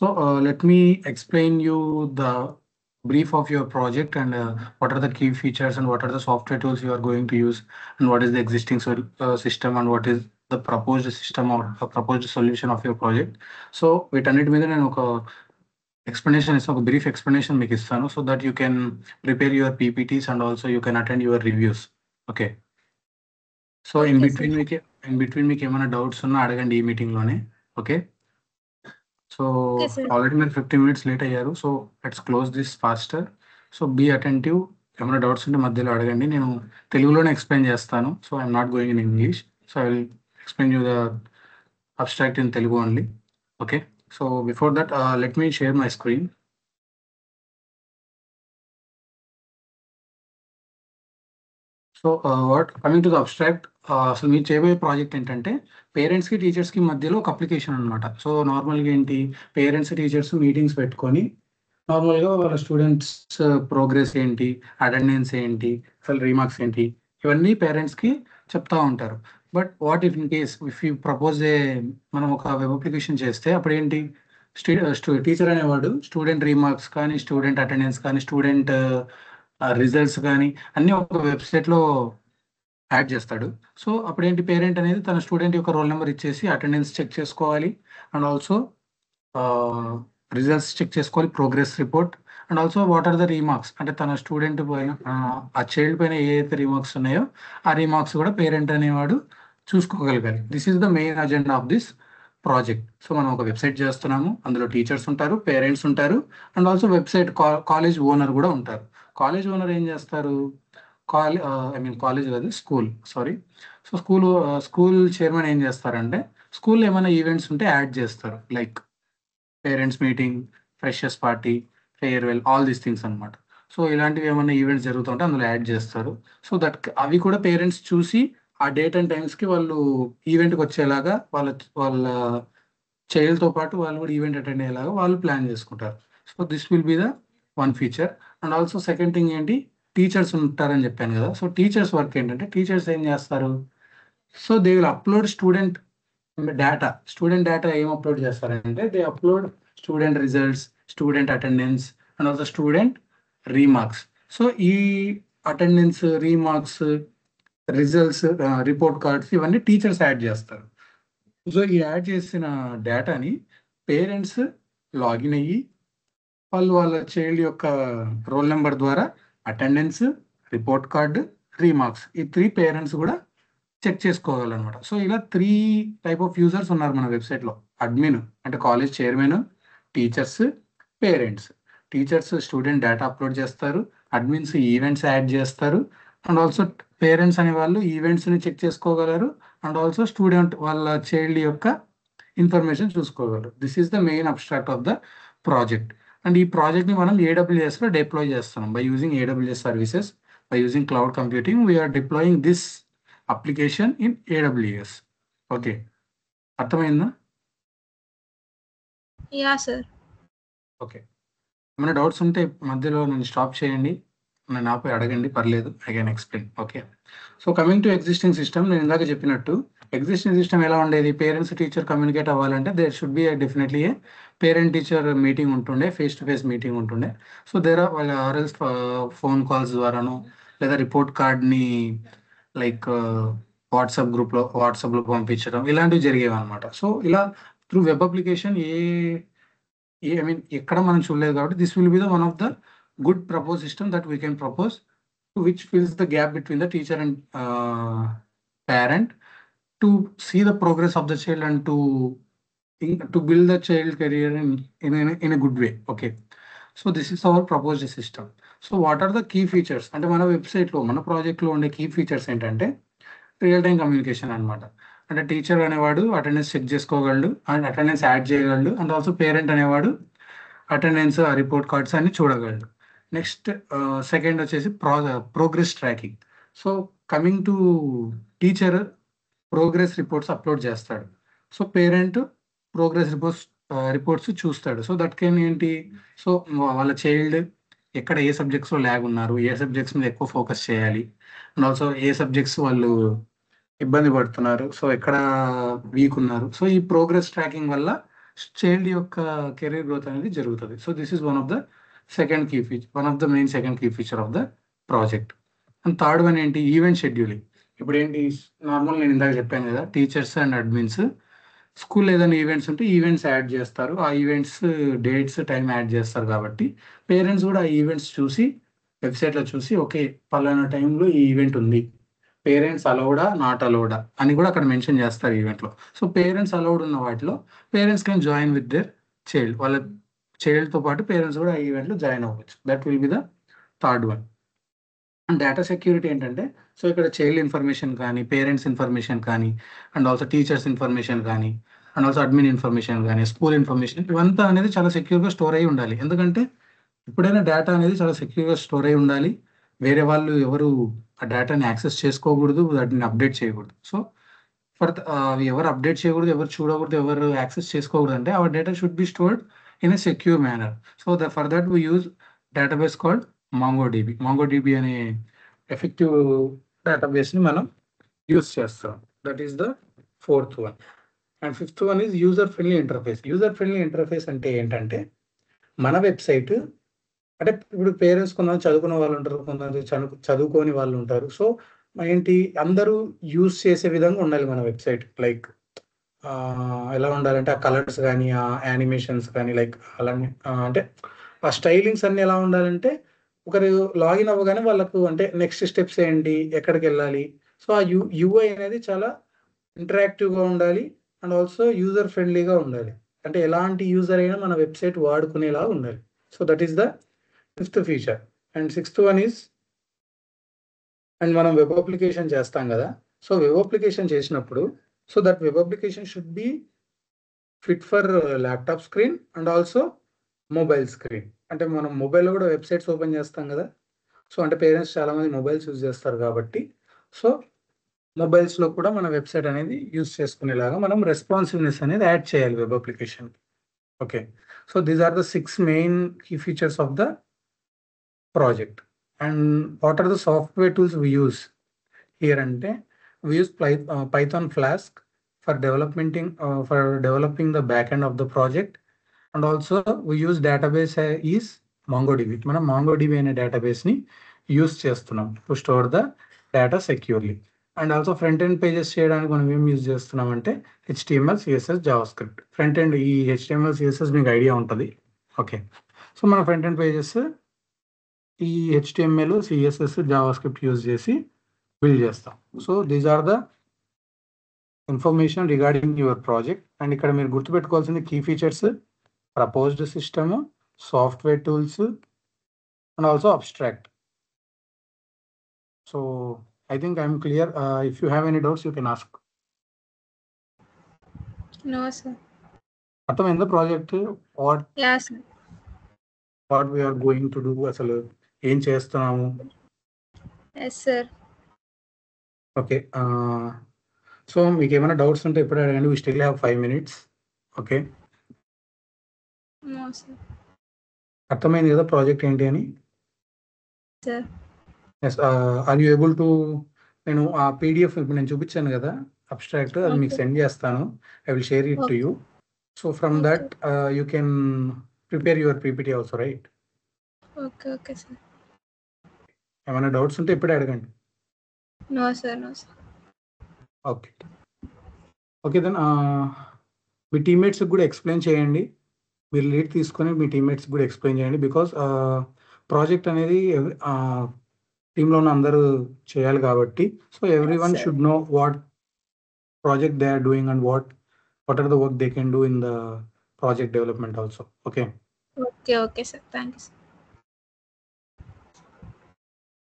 So let me explain you the brief of your project and what are the key features and what are the software tools you are going to use and what is the existing system and what is the proposed system or proposed solution of your project. So వీటన్నిటి మీద నేను ఒక explanation ఇస్తాను, ఒక brief explanation మీకు ఇస్తాను, so that you can prepare your PPTs and also you can attend your reviews. Okay, so in between మీకు ఏమైనా డౌట్స్ ఉన్నా అడగండి ఈ మీటింగ్లోనే. ఓకే, సో ఆల్రెడీ మీరు 15 minutes లేట్ అయ్యారు, so let's close this faster. So be attentive, ఏమైనా doubts ఉంటే మధ్యలో అడగండి, నేను తెలుగులోనే ఎక్స్ప్లెయిన్ చేస్తాను. So I'm not going in English, so I will explain you the abstract in Telugu only. Okay, so before that let me share my screen. So coming to the abstract, అసలు మీరు చేయబోయే project ఏంటంటే పేరెంట్స్కి టీచర్స్కి మధ్యలో ఒక application అనమాట. So నార్మల్గా ఏంటి, పేరెంట్స్ టీచర్స్ మీటింగ్స్ పెట్టుకొని నార్మల్గా వాళ్ళ స్టూడెంట్స్ ప్రోగ్రెస్ ఏంటి, అటెండెన్స్ ఏంటి, అసలు రీమార్క్స్ ఏంటి, ఇవన్నీ పేరెంట్స్కి చెప్తా ఉంటారు. But what if in case if you propose మనం ఒక వెబ్ అప్లికేషన్ చేస్తే అప్పుడు ఏంటి, టీచర్ అనేవాడు స్టూడెంట్ రీమార్క్స్ కానీ, స్టూడెంట్ అటెండెన్స్ కానీ, స్టూడెంట్ రిజల్ట్స్ కానీ అన్నీ ఒక వెబ్సైట్లో యాడ్ చేస్తాడు. సో అప్పుడేంటి, పేరెంట్ అనేది తన స్టూడెంట్ యొక్క రోల్ నెంబర్ ఇచ్చేసి అటెండెన్స్ చెక్ చేసుకోవాలి అండ్ ఆల్సో రిజల్ట్స్ చెక్ చేసుకోవాలి, progress report and also what are the remarks, అంటే తన స్టూడెంట్ పైన ఆ చైల్డ్ పైన ఏదైతే రీమార్క్స్ ఉన్నాయో ఆ రీమార్క్స్ కూడా పేరెంట్ అనేవాడు చూసుకోగలగాలి. This is the main agenda of this project. So మనం ఒక వెబ్సైట్ చేస్తున్నాము, అందులో టీచర్స్ ఉంటారు, పేరెంట్స్ ఉంటారు and also website college owner కూడా ఉంటారు. కాలేజ్ ఓనర్ ఏం చేస్తారు, కాలేజ్ కాదు, school, sorry. So school chairman ఏం చేస్తారంటే స్కూల్లో ఏమైనా ఈవెంట్స్ ఉంటే యాడ్ చేస్తారు, like parents meeting, freshers party, farewell, all these things అనమాట. సో ఇలాంటివి ఏమైనా ఈవెంట్స్ జరుగుతుంటే అందులో యాడ్ చేస్తారు. సో దట్ అవి కూడా పేరెంట్స్ చూసి ఆ డేట్ అండ్ టైమ్స్కి వాళ్ళు ఈవెంట్కి వచ్చేలాగా వాళ్ళ చైల్డ్తో పాటు వాళ్ళు కూడా ఈవెంట్ అటెండ్ అయ్యేలాగా వాళ్ళు ప్లాన్ చేసుకుంటారు. So this will be the one feature. And also second thing ఏంటి, టీచర్స్ ఉంటారని చెప్పాను కదా. సో టీచర్స్ వర్క్ ఏంటంటే టీచర్స్ ఏం చేస్తారు, so they will upload student data ఏం అప్లోడ్ చేస్తారంటే they upload student results, student attendance and also student remarks. So ఈ attendance, remarks, results, report cards ఇవన్నీ టీచర్స్ యాడ్ చేస్తారు. సో ఈ యాడ్ చేసిన డేటాని పేరెంట్స్ లాగిన్ అయ్యి వాళ్ళ చైల్డ్ యొక్క రోల్ నెంబర్ ద్వారా అటెండెన్స్, రిపోర్ట్ కార్డు, రీమార్క్స్, ఈ 3 పేరెంట్స్ కూడా చెక్ చేసుకోవాలన్నమాట. సో ఇలా 3 టైప్ ఆఫ్ యూజర్స్ ఉన్నారు మన వెబ్సైట్లో. అడ్మిన్ అంటే college chairman, teachers, parents. Teachers student data upload చేస్తారు, అడ్మిన్స్ ఈవెంట్స్ యాడ్ చేస్తారు అండ్ ఆల్సో పేరెంట్స్ అనే వాళ్ళు ఈవెంట్స్ని చెక్ చేసుకోగలరు అండ్ ఆల్సో స్టూడెంట్ వాళ్ళ చైల్డ్ యొక్క ఇన్ఫర్మేషన్ చూసుకోగలరు. This is the main abstract of the project. And ఈ ప్రాజెక్ట్ని మనం AWSలో డిప్లాయ్ చేస్తున్నాం. By using AWS services, by using cloud computing, we're deploying this application in AWS. Okay, అర్థమైందా? Yeah sir. ఓకే, ఏమైనా డౌట్స్ ఉంటే మధ్యలో నన్ను స్టాప్ చేయండి, నన్ను ఆపై అడగండి, పర్లేదు, I can explain. Okay, so coming to existing system, నేను ఇందాక చెప్పినట్టు ఎగ్జిస్టింగ్ సిస్టమ్ ఎలా ఉండేది, పేరెంట్స్ టీచర్ కమ్యూనికేట్ అవ్వాలంటే there should be definitely a parent teacher meeting ఉంటుండే, ఫేస్ టు ఫేస్ మీటింగ్ ఉంటుండే. సో దేర్ వాళ్ళ ఆర్ఎల్స్ ఫోన్ కాల్స్ ద్వారాను లేదా రిపోర్ట్ కార్డ్ని లైక్ వాట్సాప్లో పంపించడం, ఇలాంటివి జరిగేవి అనమాట. సో ఇలా త్రూ వెబ్ అప్లికేషన్ ఎక్కడ మనం చూడలేదు కాబట్టి this will be the one of the good propose system that we can propose, which fills the gap between the teacher and parent to see the progress of the child and to build the child career in a good way. Okay, so this is our proposed system. So what are the key features అంటే మన వెబ్సైట్లో మన ప్రాజెక్ట్లో ఉండే key features ఏంటంటే real time communication అనమాట. అంటే teacher అనేవాడు అటెండెన్స్ చెక్ చేసుకోగలడు అండ్ అటెండెన్స్ యాడ్ చేయగలడు అండ్ ఆల్సో పేరెంట్ అనేవాడు అటెండెన్స్, రిపోర్ట్ కార్డ్స్ అన్ని చూడగలడు. నెక్స్ట్ సెకండ్ వచ్చేసి progress tracking. So coming to teacher progress reports upload చేస్తాడు, సో పేరెంట్ ప్రోగ్రెస్ రిపోర్ట్స్ చూస్తాడు. సో దట్ కెన్ ఏంటి, సో వాళ్ళ చైల్డ్ ఎక్కడ ఏ సబ్జెక్ట్స్లో ల్యాగ్ ఉన్నారు, ఏ సబ్జెక్ట్స్ మీద ఎక్కువ ఫోకస్ చేయాలి అండ్ ఆల్సో ఏ సబ్జెక్ట్స్ వాళ్ళు ఇబ్బంది పడుతున్నారు, సో ఎక్కడ వీక్ ఉన్నారు. సో ఈ ప్రోగ్రెస్ ట్రాకింగ్ వల్ల చైల్డ్ యొక్క కెరీర్ గ్రోత్ అనేది జరుగుతుంది. So this is one of the second key feature, one of the main second key feature of the project. And third one ఏంటి, ఈవెంట్ షెడ్యూలింగ్. ఇప్పుడు ఏంటి, normal నేను ఇందాక చెప్పాను కదా, టీచర్స్ అండ్ అడ్మిన్స్ స్కూల్ ఏదైనా ఈవెంట్స్ ఉంటే ఈవెంట్స్ యాడ్ చేస్తారు, ఆ ఈవెంట్స్ డేట్స్ టైం యాడ్ చేస్తారు. కాబట్టి పేరెంట్స్ కూడా ఆ ఈవెంట్స్ చూసి వెబ్సైట్లో చూసి ఓకే పలానా టైంలో ఈ ఈవెంట్ ఉంది, పేరెంట్స్ అలౌడా నాట్ అలౌడా అని కూడా అక్కడ మెన్షన్ చేస్తారు ఈవెంట్లో. సో పేరెంట్స్ అలౌడ్ ఉన్న వాటిలో parents can join with their child, వాళ్ళ చైల్డ్తో పాటు పేరెంట్స్ కూడా ఆ ఈవెంట్లో జాయిన్ అవ్వచ్చు. That will be the third one. And data security ఏంటంటే, సో ఇక్కడ చైల్డ్ ఇన్ఫర్మేషన్ కానీ, పేరెంట్స్ ఇన్ఫర్మేషన్ కానీ, అండ్ ఆల్సో టీచర్స్ ఇన్ఫర్మేషన్ కానీ, అండ్ ఆల్సో అడ్మిన్ ఇన్ఫర్మేషన్ కానీ, స్కూల్ ఇన్ఫర్మేషన్, ఇవంతా అనేది చాలా సెక్యూర్గా స్టోర్ అయి ఉండాలి. ఎందుకంటే ఎప్పుడైనా డేటా అనేది చాలా సెక్యూర్గా స్టోర్ అయి ఉండాలి. వేరే వాళ్ళు ఎవరు ఆ డేటాని యాక్సెస్ చేసుకోకూడదు, వాటిని అప్డేట్ చేయకూడదు. సో అవి ఎవరు అప్డేట్ చేయకూడదు, ఎవరు చూడకూడదు, ఎవరు యాక్సెస్ చేసుకోకూడదు అంటే our data should be stored in a secure manner. So for that we use database called MongoDB. MongoDB అనే ఎఫెక్టివ్ డేటాబేస్ని మనం యూజ్ చేస్తాం. That is the fourth one. And fifth one is user friendly interface. User friendly interface అంటే ఏంటంటే, మన website అంటే ఇప్పుడు parents కొంతమంది చదువుకున్న వాళ్ళు ఉంటారు, కొంతమంది చదువుకోని వాళ్ళు ఉంటారు. సో ఏంటి, అందరూ యూజ్ చేసే విధంగా ఉండాలి మన వెబ్సైట్. లైక్ ఎలా ఉండాలంటే ఆ కలర్స్ కానీ, ఆ యానిమేషన్స్ కానీ, లైక్ అలానే అంటే ఆ స్టైలింగ్స్ అన్నీ ఎలా ఉండాలంటే, ఒకరు లాగిన్ అవ్వగానే వాళ్ళకు అంటే నెక్స్ట్ స్టెప్స్ ఏంటి, ఎక్కడికి వెళ్ళాలి, సో ఆ యూఐ అనేది చాలా ఇంటరాక్టివ్గా ఉండాలి. అండ్ ఆల్సో యూజర్ ఫ్రెండ్లీగా ఉండాలి. అంటే ఎలాంటి యూజర్ అయినా మన వెబ్సైట్ వాడుకునేలా ఉండాలి. So that is the fifth feature. And sixth one is, and మనం వెబ్ అప్లికేషన్ చేస్తాం కదా, సో వెబ్ అప్లికేషన్ చేసినప్పుడు so that web application should be fit for laptop screen and also mobile screen. అంటే మనం మొబైల్లో కూడా websites open చేస్తాం కదా, సో అంటే పేరెంట్స్ చాలామంది మొబైల్స్ యూజ్ చేస్తారు కాబట్టి, సో మొబైల్స్లో కూడా మన వెబ్సైట్ అనేది యూజ్ చేసుకునేలాగా మనం రెస్పాన్సివ్నెస్ అనేది యాడ్ చేయాలి web application. Okay, so these are the 6 main key features of the project. And what are the software tools we use here? And we use Python Flask for developing the backend of the project. And also we use database is MongoDB. మనం MongoDB అనే database ని use చేస్తున్నాం to store the data securely. And also front end pages చేయడానికి మనం ఏం use చేస్తున్నాం అంటే HTML, CSS, JavaScript. Front end ఈ HTML, CSS మీకు ఐడియా ఉంటుంది. ఓకే, సో మన ఫ్రంట్ ఎండ్ పేజెస్ ఈ HTML, CSS, JavaScript యూజ్ చేసి బిల్డ్ చేస్తాం. So these are the information regarding your project. And ఇక్కడ మీరు గుర్తుపెట్టుకోవాల్సింది key features, proposed system, software tools and also abstract. So I think I'm clear. If you have any doubts you can ask. No, sir. అర్థమైందా project? Yeah, sir. What we're going to do, అసలు ఏం చేస్తున్నాము? Yes, sir. Okay, so మీకు ఏమైనా doubts ఉంటే ఇప్పుడు అడగండి. We still have 5 minutes. Okay, No, sir. అర్థమైంది కదా ప్రాజెక్ట్ ఏంటి అని? Sir. Yes, are you able to, నేను ఆ PDF ఇప్పుడు నేను చూపించాను కదా అబ్స్ట్రాక్ట్, అది మీకు సెండ్ చేస్తాను. I will share it to you. So from that you can prepare your PPT also, right? Okay, okay, sir. ఏమైనా డౌట్స్ ఉంటే ఇప్పుడే అడగండి. No, sir. No, sir. Okay, okay then మీ టీమ్మేట్స్కి కూడా ఎక్స్ప్లెయిన్ చేయండి. మీరు లీడ్ తీసుకొని మీ టీమ్మేట్స్కి కూడా ఎక్స్ప్లెయిన్ చేయండి. బికాస్ ప్రాజెక్ట్ అనేది టీంలో ఉన్న అందరూ చేయాలి కాబట్టి, so everyone sir. Should know what project they are doing and what are the work they can do in the project development also. Okay. Okay, okay, sir. Thank you, sir.